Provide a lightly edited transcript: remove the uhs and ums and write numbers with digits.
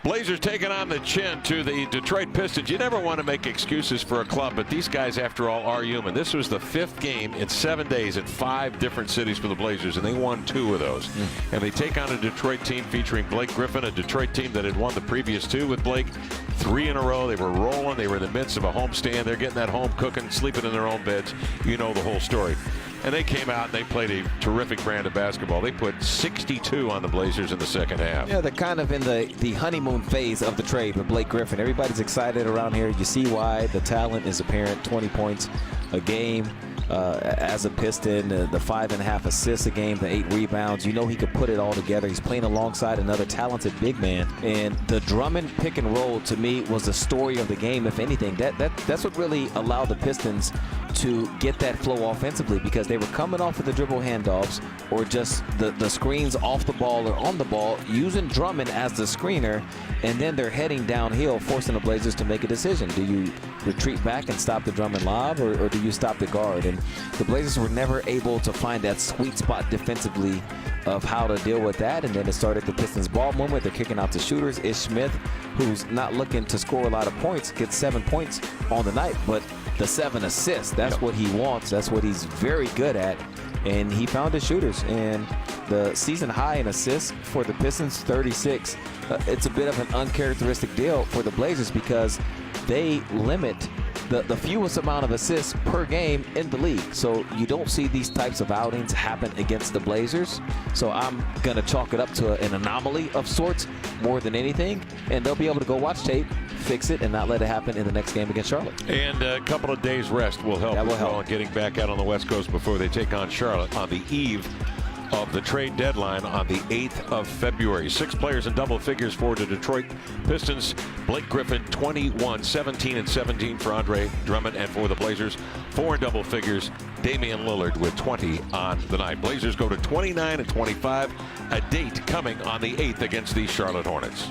Blazers taking on the chin to the Detroit Pistons. You never want to make excuses for a club, but these guys, after all, are human. This was the 5th game in 7 days in 5 different cities for the Blazers, and they won 2 of those. And they take on a Detroit team featuring Blake Griffin, a Detroit team that had won the previous 2 with Blake. 3 in a row. They were rolling. They were in the midst of a homestand. They're getting that home cooking, sleeping in their own beds. You know the whole story. And they came out and they played a terrific brand of basketball. They put 62 on the Blazers in the second half. Yeah, they're kind of in the honeymoon phase of the trade with Blake Griffin. Everybody's excited around here. You see why. The talent is apparent. 20 points a game as a Piston, the 5.5 assists a game, the 8 rebounds. You know he could put it all together. He's playing alongside another talented big man. And the Drummond pick and roll, to me, was the story of the game, if anything. That's what really allowed the Pistons to get that flow offensively, because they were coming off of the dribble handoffs or just the screens off the ball or on the ball, using Drummond as the screener, and then they're heading downhill, forcing the Blazers to make a decision. Do you retreat back and stop the Drummond lob, or do you stop the guard? And the Blazers were never able to find that sweet spot defensively of how to deal with that. And then it started the Pistons ball movement. They're kicking out to shooters. Ish Smith, who's not looking to score a lot of points, gets 7 points on the night, but the 7 assists, that's what he wants. That's what he's very good at. And he found his shooters. And the season high in assists for the Pistons, 36. It's a bit of an uncharacteristic deal for the Blazers, because they limit the fewest amount of assists per game in the league. So you don't see these types of outings happen against the Blazers. So I'm going to chalk it up to an anomaly of sorts more than anything. And they'll be able to go watch tape, fix it, and not let it happen in the next game against Charlotte. And a couple of days rest will help. That will help. Well, getting back out on the West Coast before they take on Charlotte on the eve of the trade deadline on the 8th of February. 6 players in double figures for the Detroit Pistons. Blake Griffin, 21, 17 and 17 for Andre Drummond, and for the Blazers, 4 in double figures, Damian Lillard with 20 on the night. Blazers go to 29 and 25, a date coming on the 8th against the Charlotte Hornets.